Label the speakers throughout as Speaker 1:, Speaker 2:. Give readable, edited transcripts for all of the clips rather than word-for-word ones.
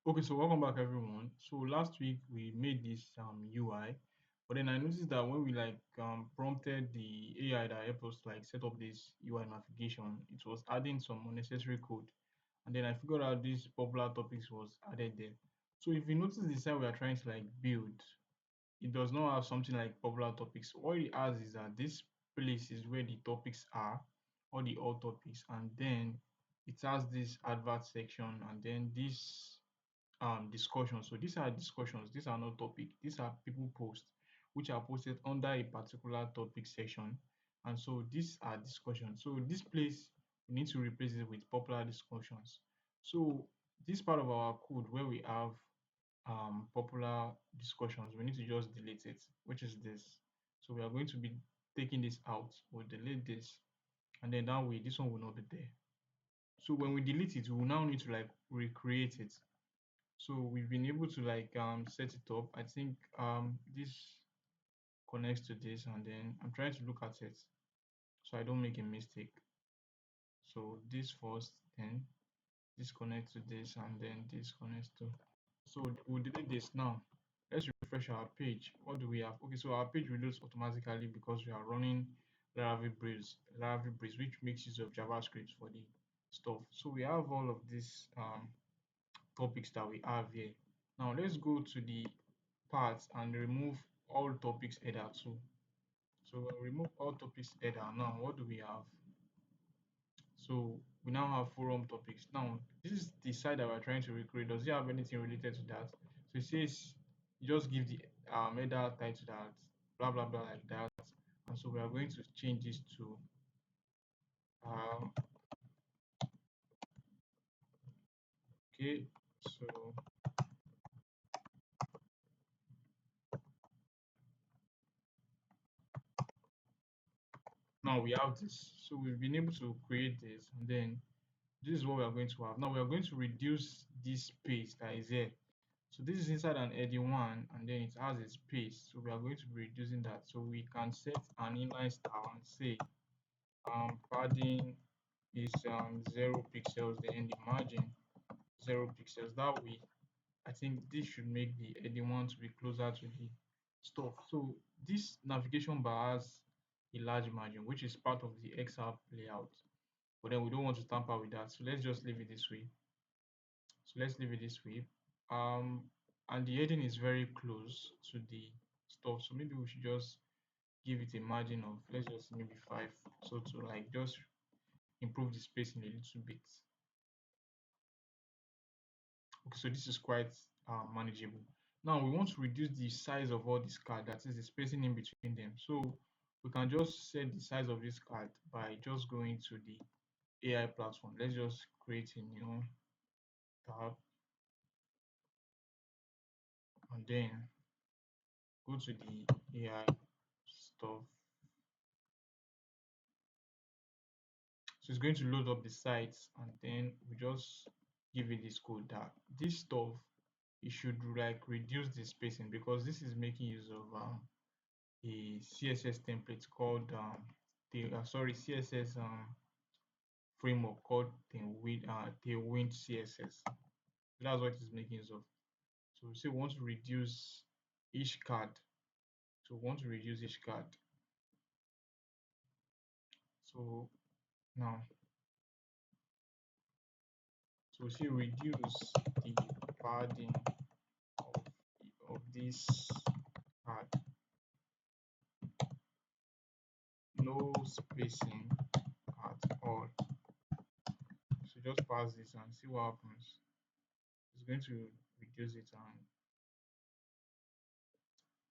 Speaker 1: Okay, so welcome back everyone. So last week we made this UI, but then I noticed that when we prompted the AI that helped us like set up this UI navigation, it was adding some unnecessary code. And then I figured out this popular topics was added there. So if you notice the site we are trying to like build, it does not have something like popular topics. What it has is that this place is where the topics are, all the all topics, and then it has this advert section and then this discussion. So these are discussions, these are not topic, these are people posts which are posted under a particular topic section. And so these are discussions. So this place we need to replace it with popular discussions. So this part of our code where we have popular discussions, we need to just delete it, which is this. So we are going to be taking this out. We'll delete this, and then that way this one will not be there. So when we delete it, we will now need to like recreate it. So we've been able to like set it up. I think this connects to this, and then I'm trying to look at it so I don't make a mistake. So this first, then this connects to this, and then this connects to. So we'll delete this now. Let's refresh our page. What do we have? Okay, so our page reloads automatically because we are running Laravel Breeze, which makes use of JavaScript for the stuff. So we have all of these topics that we have here. Now let's go to the parts and remove all topics header too. So we'll remove all topics header. Now what do we have? So we now have forum topics. Now this is the site that we're trying to recreate. Does it have anything related to that? So it says you just give the header title that blah blah blah like that. And so we are going to change this to um okay. So now we have this. So we've been able to create this, and then this is what we are going to have. Now we are going to reduce this space that is here. So this is inside an heading one, and then it has a space. So we are going to be reducing that. So we can set an inline style and say padding is 0 pixels, then the margin 0 pixels. That way, I think this should make the heading one to be closer to the stuff. So this navigation bar has a large margin, which is part of the XR layout. But then we don't want to tamper with that. So let's just leave it this way. So let's leave it this way. Um, and the heading is very close to the stuff. So maybe we should just give it a margin of let's just maybe 5. So to like just improve the spacing a little bit. Okay, so this is quite manageable. Now we want to reduce the size of all these cards, that is the spacing in between them. So we can just set the size of this card by just going to the AI platform. Let's just create a new tab and then go to the AI stuff. So it's going to load up the sites, and then we just give it this code that this stuff it should like reduce the spacing because this is making use of a CSS template called the CSS framework called Tailwind CSS. So that's what it's making use of. So we say we want to reduce each card. So we want to reduce each card. So now, so we say reduce the padding of, of this card, no spacing at all. So just pass this and see what happens. It's going to reduce it and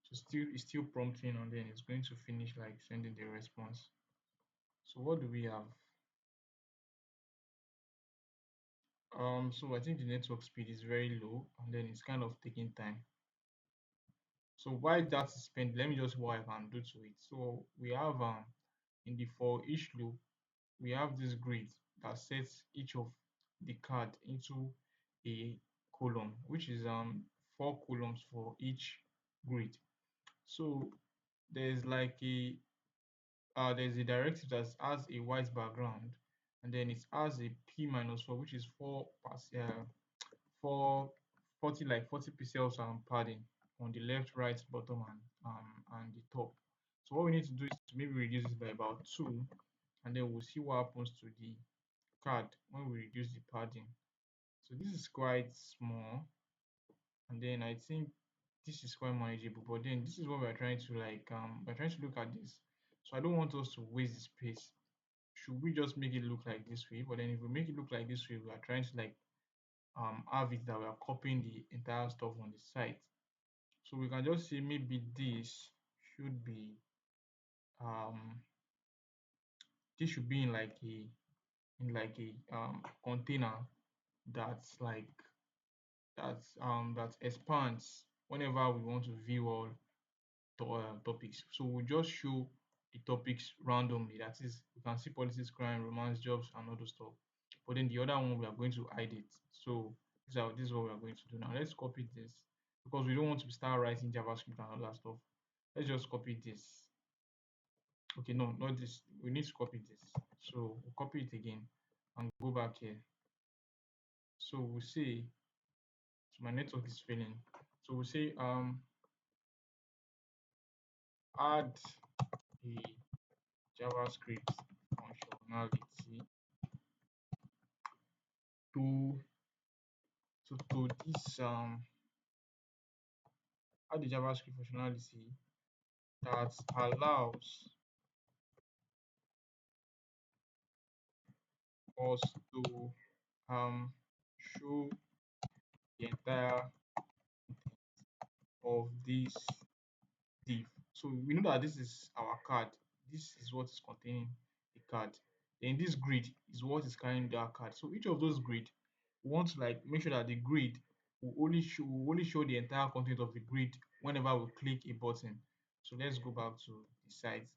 Speaker 1: so still it's still prompting and then it's going to finish like sending the response. So what do we have? So I think the network speed is very low and then it's kind of taking time. So while that is spent, let me just see what I can do to it. So we have in the for each loop, we have this grid that sets each of the card into a column, which is 4 columns for each grid. So there's like a there's a directive that has a white background, and then it has a p minus 4, which is 4 40 pixels padding on the left, right, bottom, and the top. So what we need to do is to maybe reduce this by about 2, and then we'll see what happens to the card when we reduce the padding. So this is quite small, and then I think this is quite manageable. But then this is what we're trying to we're trying to look at this. So I don't want us to waste the space. Should we just make it look like this way? But then if we make it look like this way, we are trying to have it that we are copying the entire stuff on the site. So we can just say maybe should be um this should be in like a container that's that expands whenever we want to view all topics. So we'll just show the topics randomly. That is, we can see politics, crime, romance, jobs, and other stuff. But then the other one, we are going to hide it. So this is what we are going to do now. Let's copy this because we don't want to start writing JavaScript and all that stuff. Let's just copy this. Okay, no, not this. We need to copy this. So we'll copy it again and go back here. So we'll say, so my network is failing. So we'll say add a JavaScript functionality to this add the JavaScript functionality that allows us to show the entire of this div. So we know that this is our card. This is what is containing the card. Then this grid is what is carrying that card. So each of those grid, we want to make sure that the grid will only show the entire content of the grid whenever we click a button. So let's go back to the site.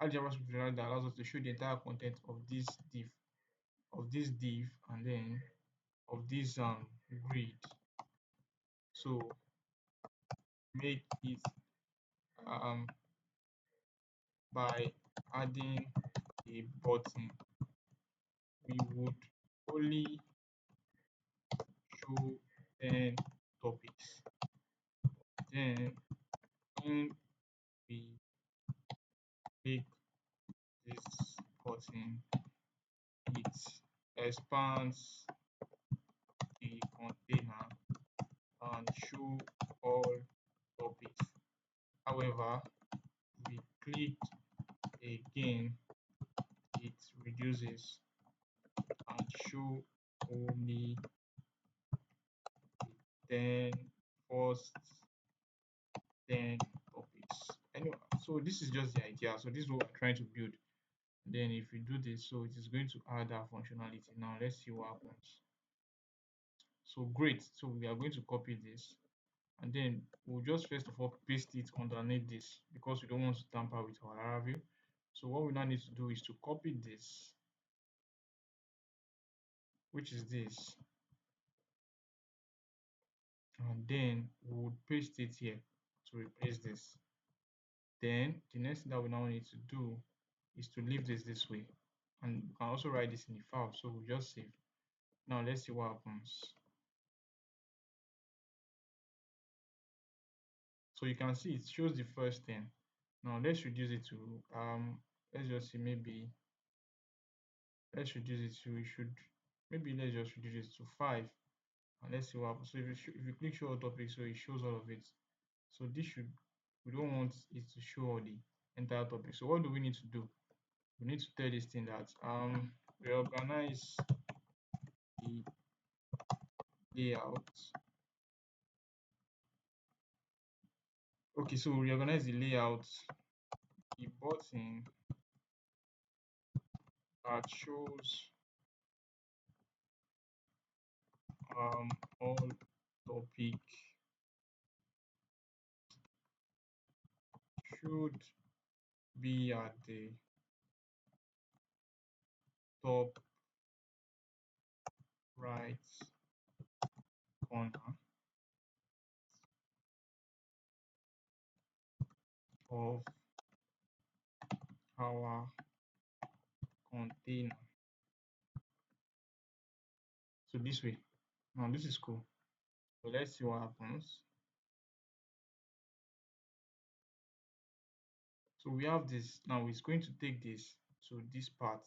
Speaker 1: Add JavaScript functionality that allows us to show the entire content of this div and then of this grid. So make it um by adding a button. We would only show 10 topics. Then when we click this button, it expands the container and show all topics. However, if we click again, it reduces and show only the 10 first 10 topics. Anyway, so this is just the idea. So this is what we're trying to build. Then if we do this, so it is going to add that functionality. Now let's see what happens. So great. So we are going to copy this and then we'll just first of all paste it underneath this because we don't want to tamper with our Laravel. So what we now need to do is to copy this, which is this, and then we'll paste it here to replace this. Then the next thing that we now need to do is to leave this way, and you can also write this in the file. So we'll just save. Now let's see what happens. So you can see it shows the first 10. Now let's reduce it to let's just say maybe let's reduce it to let's just reduce it to 5, and let's see what happens. So if you click show all topics, so it shows all of it. So we don't want it to show all the entire topic. So what do we need to do? We need to tell this thing that reorganize the layout. Okay, so reorganize the layout, the button that shows all topic should be at the top right corner of our container. So this way. Now this is cool. So let's see what happens. So we have this now. It's going to take this to this part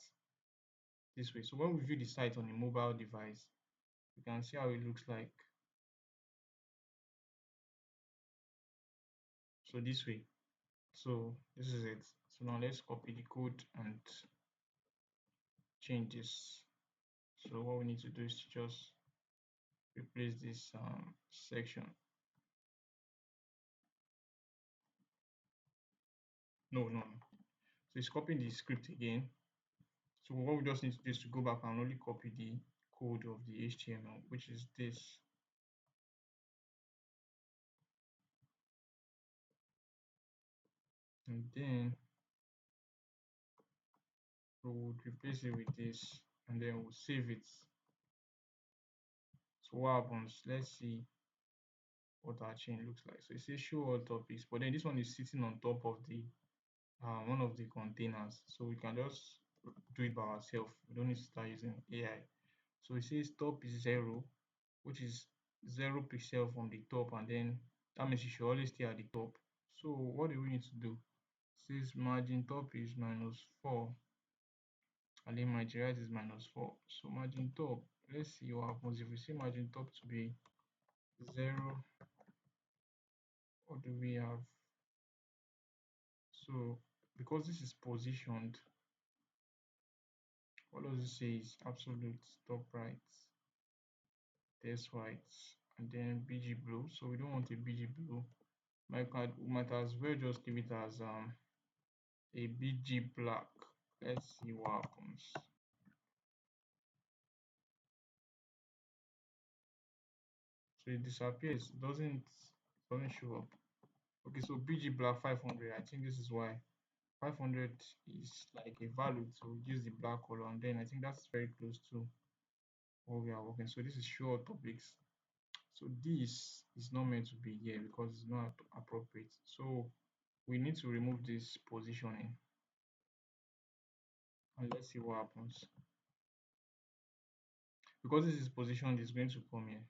Speaker 1: this way. So when we view the site on a mobile device, you can see how it looks like. So this way. So this is it. So now let's copy the code and change this. So what we need to do is to just replace this section. No, no, no. So it's copying the script again. So what we just need to do is to go back and only copy the code of the HTML, which is this. And then we would replace it with this, and then we'll save it. So what happens? Let's see what our chain looks like. So it says show all topics, but then this one is sitting on top of the one of the containers. So we can just do it by ourselves. We don't need to start using AI. So it says top is 0, which is 0 pixel from the top, and then that means you should always stay at the top. So what do we need to do? It says margin top is -4, and then margin right is -4. So margin top, let's see what happens if we say margin top to be 0. What do we have? So because this is positioned, what does it say is absolute top right, test white, and then bg blue. So we don't want a bg blue. Might as well just leave it as a bg black. Let's see what happens. So it disappears, doesn't show up. Okay, so bg black 500. I think this is why 500 is like a value to use the black color, and then I think that's very close to what we are working. So this is show all topics. So this is not meant to be here because it's not appropriate. So we need to remove this positioning, and let's see what happens. Because this is positioned, it's going to come here.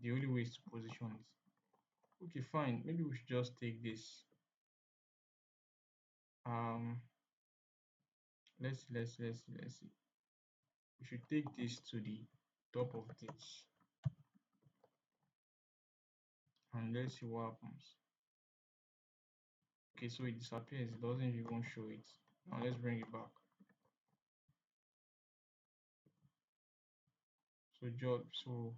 Speaker 1: The only way is to position it. Okay, fine. Maybe we should just take this. Um, let's see. We should take this to the top of this, and let's see what happens. Okay, so it disappears. It doesn't even show it. Now let's bring it back. So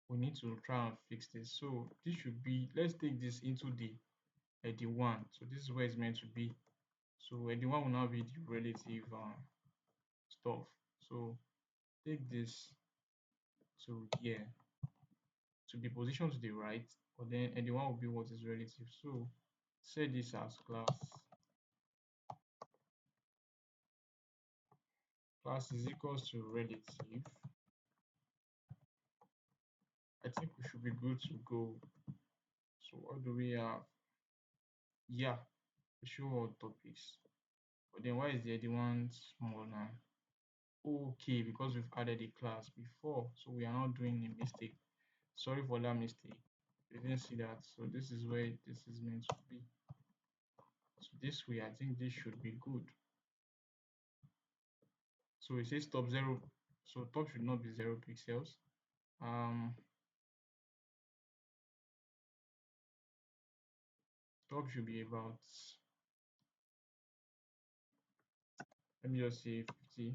Speaker 1: we need to try and fix this. So this should be. Let's take this into the heading 1. So this is where it's meant to be. So heading 1 will now be the relative stuff. So take this to here to be positioned to the right, but then heading 1 will be what is relative. So set this as class is equals to relative. I think we should be good to go. So what do we have? Yeah, show all topics. But then why is the heading 1 small now? Okay, because we've added a class before, so we are not doing a mistake. Sorry for that mistake. You didn't see that. So this is where this is meant to be. So this way, I think this should be good. So it says top 0. So top should not be 0 pixels. Um, top should be about, let me just say 50.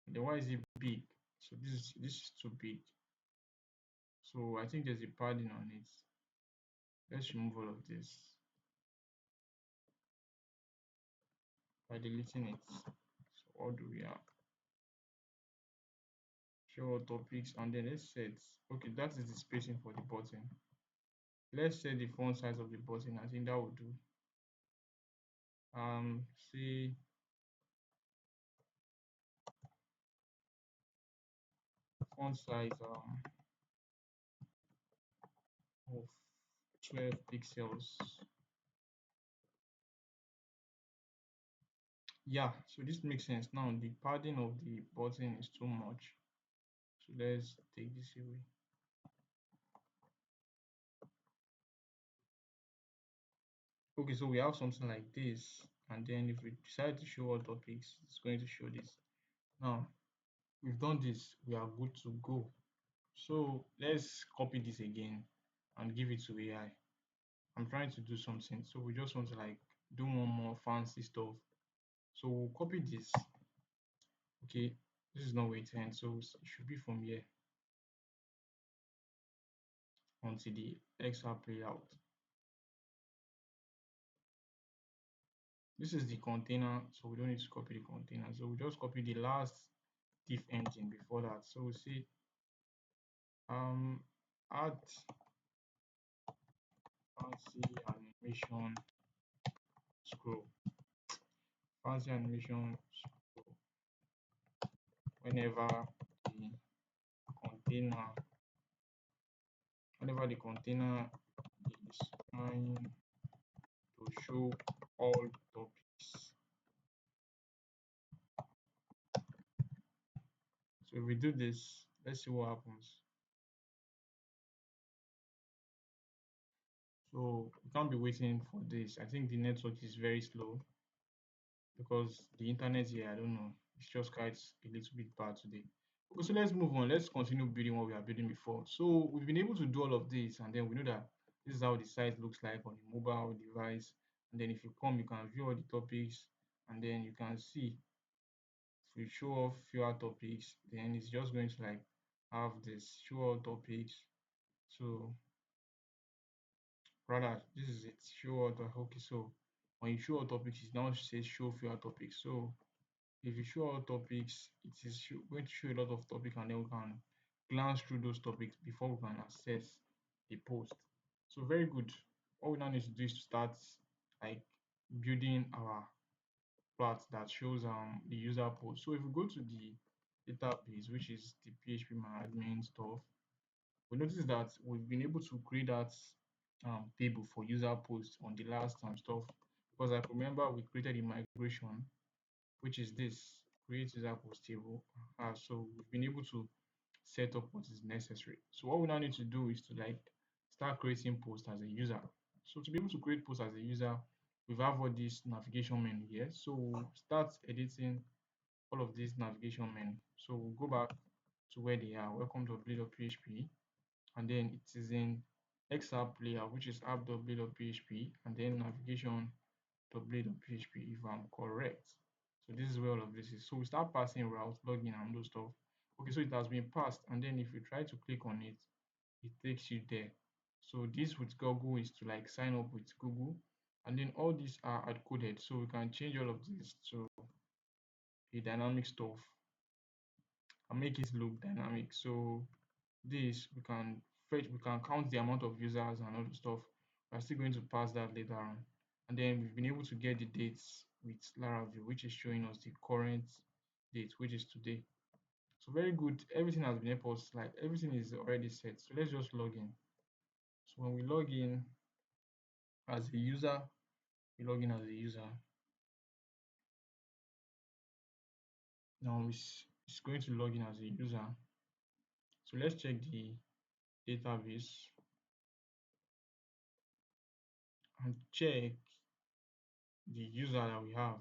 Speaker 1: And then why is it big? So this is too big. So I think there's a padding on it. Let's remove all of this by deleting it. So what do we have? Show all topics, and then let's set, okay, that is the spacing for the button. Let's set the font size of the button. I think that will do. Say font size of 12 pixels. Yeah, so this makes sense. Now the padding of the button is too much. So let's take this away. Okay, so we have something like this, and then if we decide to show all topics, it's going to show this. Now we've done this, we are good to go. So let's copy this again and give it to AI. I'm trying to do something, so we just want to like do one more fancy stuff. So we'll copy this. Okay, this is not where it ends, so it should be from here onto the XR layout. This is the container, so we don't need to copy the container. So we just copy the last diff engine before that. So we see add fancy animation scroll. Fancy animation scroll whenever the container whenever the container is trying to show all topics. So if we do this, let's see what happens. So we can't be waiting for this. I think the network is very slow because the internet here, I don't know, it's just quite a little bit bad today. Okay, so let's move on. Let's continue building what we are building before. So we've been able to do all of this, and then we know that this is how the site looks like on a mobile device. And then if you come, you can view all the topics, and then you can see if we show off fewer topics, then it's just going to like have this show all topics. So rather, this is it. Show all the okay. So when you show all topics, it now says show fewer topics. So if you show all topics, it is going to show a lot of topics, and then we can glance through those topics before we can access the post. So very good. All we now need to do is to start like building our plot that shows the user post. So if we go to the database, which is the PHP my admin stuff, we notice that we've been able to create that table for user posts on the last stuff, because I remember we created a migration, which is this create user post table. So we've been able to set up what is necessary. So what we now need to do is to like start creating posts as a user. So to be able to create posts as a user, we have all this navigation menu here. So we'll start editing all of these navigation menu. So we'll go back to where they are. Welcome to update.php, and then it is in XApp layer, which is app.blade.php, and then navigation.blade.php if I'm correct. So this is where all of this is. So we start passing routes, login, and those stuff. Okay, so it has been passed, and then if you try to click on it, it takes you there. So this with Google is to like sign up with Google, and then all these are hard coded. So we can change all of this to a dynamic stuff and make it look dynamic. So this we can fetch, we can count the amount of users and all the stuff. We're still going to pass that later on. And then we've been able to get the dates with Laravel, which is showing us the current date, which is today. So very good. Everything has been able to like everything is already set. So let's just log in. So when we log in as a user, we log in as a user. Now it's going to log in as a user. So let's check the database and check the user that we have.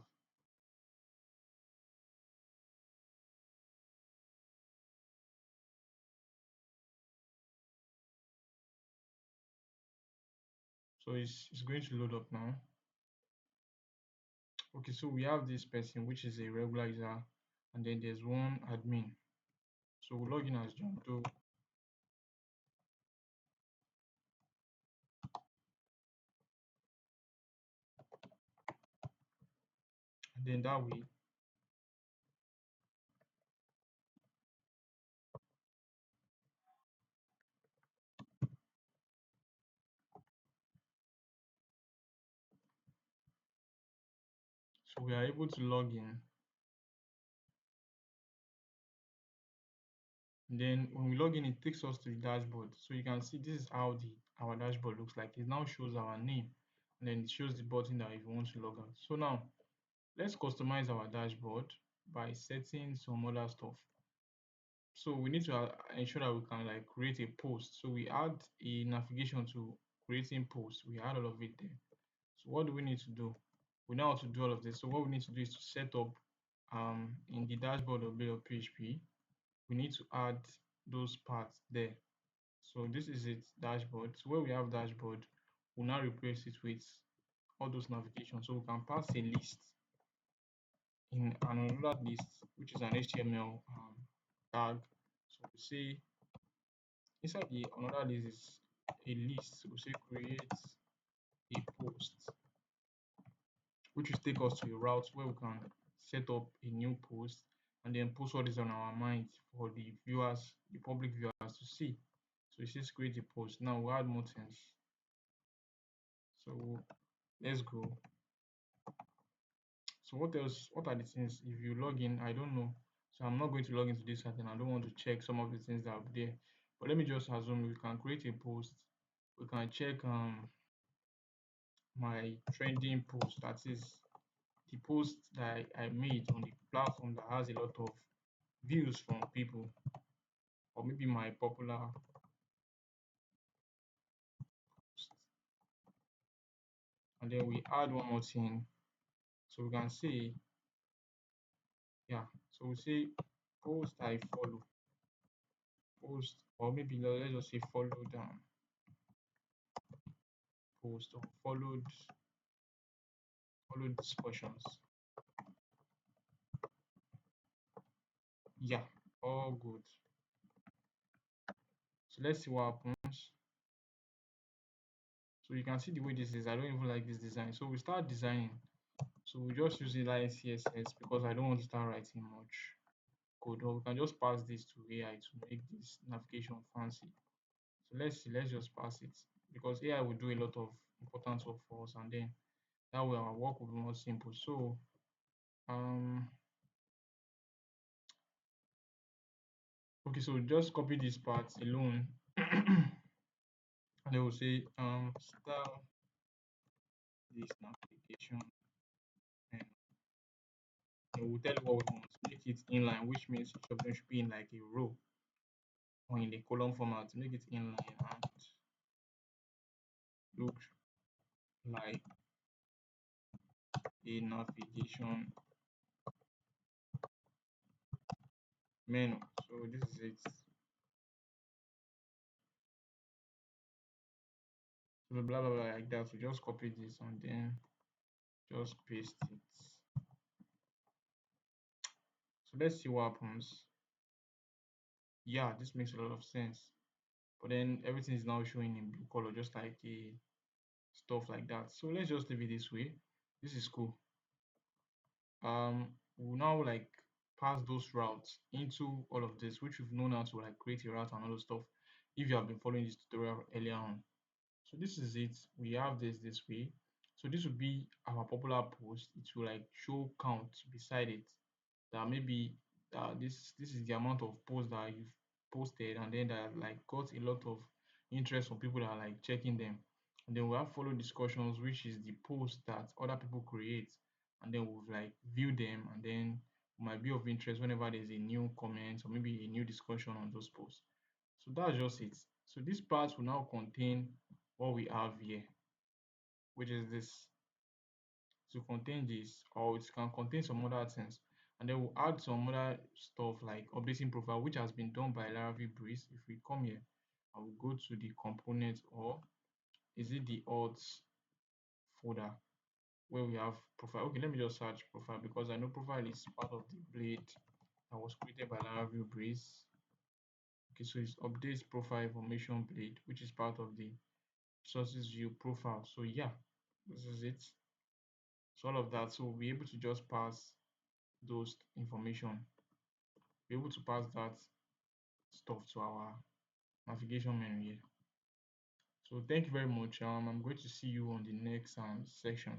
Speaker 1: So it's going to load up now. Okay, so we have this person which is a regular user, and then there's one admin. So we log in as John Doe, and then that way, so we are able to log in. And then when we log in, it takes us to the dashboard. So you can see this is how the our dashboard looks like. It now shows our name, and then it shows the button that if you want to log out. So now Let's customize our dashboard by setting some other stuff. So we need to ensure that we can like create a post. So we add a navigation to creating posts. We add all of it there. So what do we need to do? We know how to do all of this. So what we need to do is to set up in the dashboard of Blade of PHP, we need to add those parts there. So this is it, dashboard. So where we have dashboard, we'll now replace it with all those navigations. So we can pass a list in another list, which is an HTML tag. So we say inside the another list is a list. So we say create a post, which will take us to a route where we can set up a new post and then post what is on our mind for the viewers, the public viewers to see. So it says create a post. Now we'll add more things. So let's go. So what else? What are the things? If you log in, I don't know. So I'm not going to log into this site and I don't want to check some of the things that are there. But let me just assume we can create a post. We can check my trending post. That is the post that I made on the platform that has a lot of views from people, or maybe my popular post. And then we add one more thing. So we can say, yeah, so we say post I follow, post, or maybe let's just say followed post or followed discussions. Yeah, all good. So let's see what happens. So you can see the way this is. I don't even like this design. So we start designing. So we just use inline CSS because I don't want to start writing much code. Or we can just pass this to AI to make this navigation fancy. So let's see, let's just pass it because AI will do a lot of important work for us, and then that way our work will be more simple. So um okay, so just copy this part alone and then we'll say style this navigation, and then we'll tell you what we want. Make it inline, which means each of them should be in like a row or in a column format. Make it inline and look like a navigation menu. So this is it. So blah blah blah like that. We just copy this and then just paste it. So let's see what happens. Yeah, this makes a lot of sense. But then everything is now showing in blue color, just like a stuff like that. So let's just leave it this way. This is cool. We'll now like pass those routes into all of this, which we've known how to like create a route and all those stuff if you have been following this tutorial earlier on. So this is it. We have this way. So this will be our popular post. It will like show count beside it. That maybe this is the amount of posts that you've posted, and then that like got a lot of interest from people that are like checking them. And then we have follow discussions, which is the post that other people create, and then we've like view them, and then might be of interest whenever there's a new comment or maybe a new discussion on those posts. So that's just it. So this part will now contain what we have here, which is this to contain this, or it can contain some other things. And then we'll add some other stuff like updating profile, which has been done by Laravel Breeze. If we come here, I will go to the component, or is it the auth folder where we have profile. Okay, let me just search profile because I know profile is part of the blade that was created by Laravel Breeze. Okay, so it's updates profile information blade, which is part of the sources view profile. So yeah, this is it. So all of that. So we'll be able to just pass those information, be able to pass that stuff to our navigation menu here. So thank you very much. I'm going to see you on the next section.